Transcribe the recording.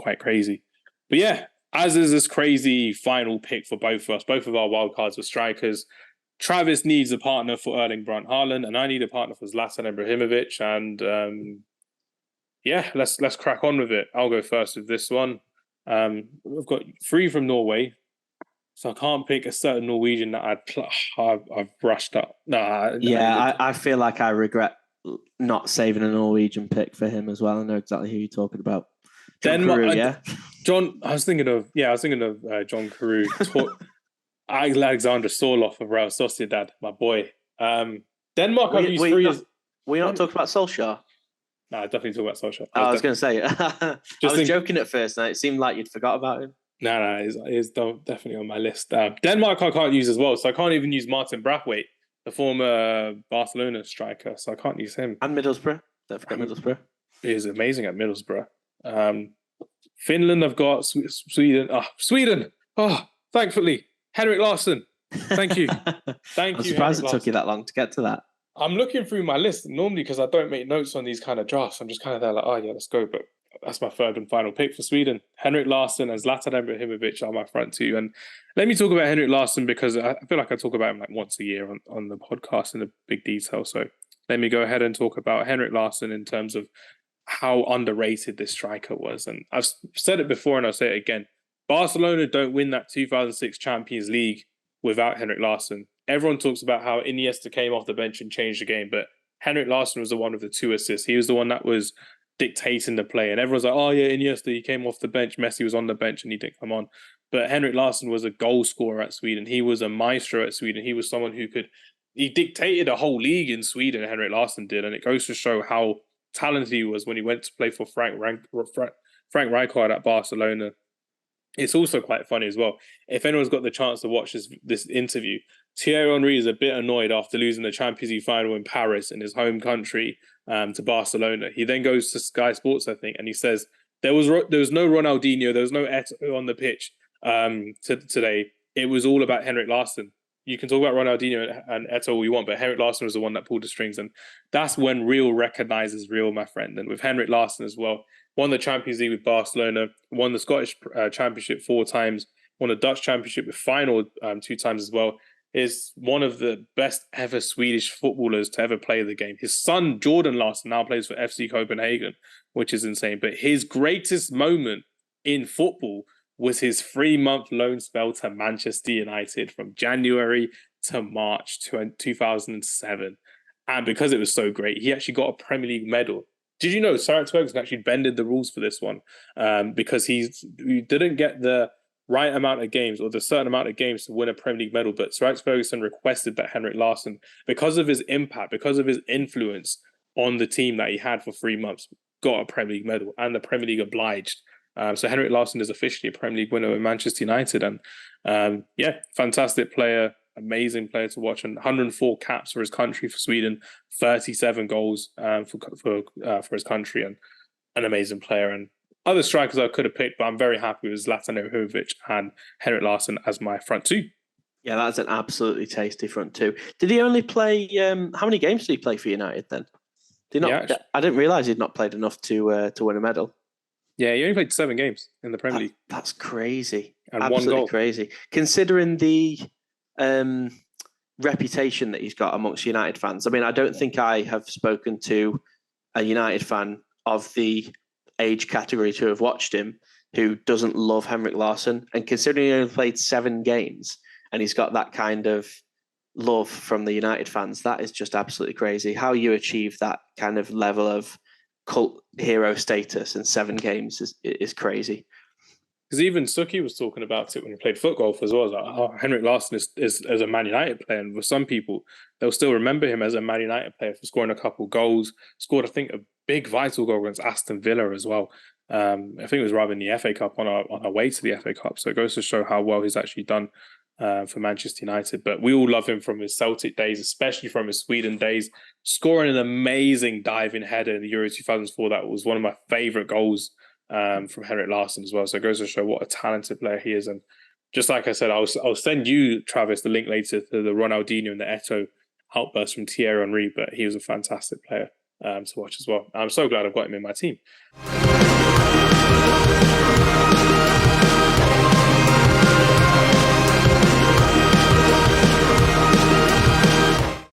quite crazy. But yeah, as is this crazy final pick for both of us, both of our wild cards were strikers. Travis needs a partner for Erling Braut Haaland, and I need a partner for Zlatan Ibrahimovic. And yeah, let's crack on with it. I'll go first with this one. We've got 3 from Norway, so I can't pick a certain Norwegian that I've brushed up. I feel like I regret not saving a Norwegian pick for him as well. I know exactly who you're talking about. Denmark, Carew, yeah. John. I was thinking of John Carew. Alexander Sorloth of Real Sociedad, my boy. Denmark. I've used 3 years. Were you not talking about Solskjaer? No, I definitely talk about Solskjaer. I was going to say. I was joking at first, and it seemed like you'd forgot about him. No, he's definitely on my list. Denmark I can't use as well, so I can't even use Martin Braithwaite, the former Barcelona striker, so I can't use him. And Middlesbrough. Don't forget Middlesbrough. He is amazing at Middlesbrough. Finland, I've got Sweden. Sweden. Thankfully, Henrik Larsson. Thank you. I'm surprised it took you that long to get to that. I'm looking through my list normally because I don't make notes on these kind of drafts. I'm just kind of there like, let's go. But that's my third and final pick for Sweden. Henrik Larsson and Zlatan Ibrahimovic are my front 2. And let me talk about Henrik Larsson because I feel like I talk about him like once a year on the podcast in a big detail. So let me go ahead and talk about Henrik Larsson in terms of how underrated this striker was. And I've said it before and I'll say it again. Barcelona don't win that 2006 Champions League without Henrik Larsson. Everyone talks about how Iniesta came off the bench and changed the game, but Henrik Larsson was the one with the 2 assists. He was the one that was dictating the play. And everyone's like, Iniesta, he came off the bench. Messi was on the bench and he didn't come on. But Henrik Larsson was a goal scorer at Sweden. He was a maestro at Sweden. He was someone he dictated a whole league in Sweden, Henrik Larsson did. And it goes to show how talented he was when he went to play for Frank Rijkaard at Barcelona. It's also quite funny as well. If anyone's got the chance to watch this interview, Thierry Henry is a bit annoyed after losing the Champions League final in Paris in his home country to Barcelona. He then goes to Sky Sports, I think, and he says, there was no Ronaldinho, there was no Eto'o on the pitch today. It was all about Henrik Larsson. You can talk about Ronaldinho and Eto'o all you want, but Henrik Larsson was the one that pulled the strings. And that's when real recognizes real, my friend. And with Henrik Larsson as well, won the Champions League with Barcelona, won the Scottish Championship 4 times, won the Dutch Championship with final 2 times as well, is one of the best ever Swedish footballers to ever play the game. His son, Jordan Larsson, now plays for FC Copenhagen, which is insane. But his greatest moment in football was his 3-month loan spell to Manchester United from January to March 2007. And because it was so great, he actually got a Premier League medal. Did you know Sir Alex Ferguson actually bended the rules for this one because he didn't get the right amount of games or the certain amount of games to win a Premier League medal, but Sir Alex Ferguson requested that Henrik Larsson, because of his impact, because of his influence on the team that he had for 3 months, got a Premier League medal, and the Premier League obliged. So Henrik Larsson is officially a Premier League winner with Manchester United, and fantastic player, amazing player to watch, and 104 caps for his country for Sweden, 37 goals for his country, and an amazing player. And other strikers I could have picked, but I'm very happy with Zlatan Ibrahimovic and Henrik Larsson as my front 2. Yeah, that's an absolutely tasty front 2. Did he only play? How many games did he play for United then? I didn't realise he'd not played enough to win a medal. Yeah, he only played 7 games in the Premier League. That's crazy. And absolutely 1 goal. Crazy. Considering the reputation that he's got amongst United fans. I mean, I don't think I have spoken to a United fan of the age category to have watched him who doesn't love Henrik Larsson. And considering he only played 7 games and he's got that kind of love from the United fans, that is just absolutely crazy. How you achieve that kind of level of cult hero status in 7 games is crazy. Because even Suki was talking about it when he played foot golf as well. Like, Henrik Larsson is as a Man United player, and for some people, they'll still remember him as a Man United player for scoring a couple goals. Scored, I think, a big vital goal against Aston Villa as well. I think it was rather in the FA Cup on our way to the FA Cup. So it goes to show how well he's actually done for Manchester United. But we all love him from his Celtic days, especially from his Sweden days, scoring an amazing diving header in the Euro 2004. That was one of my favourite goals from Henrik Larsson as well. So it goes to show what a talented player he is. And just like I said, I'll send you, Travis, the link later to the Ronaldinho and the Eto'o outburst from Thierry Henry, but he was a fantastic player to watch as well. I'm so glad I've got him in my team.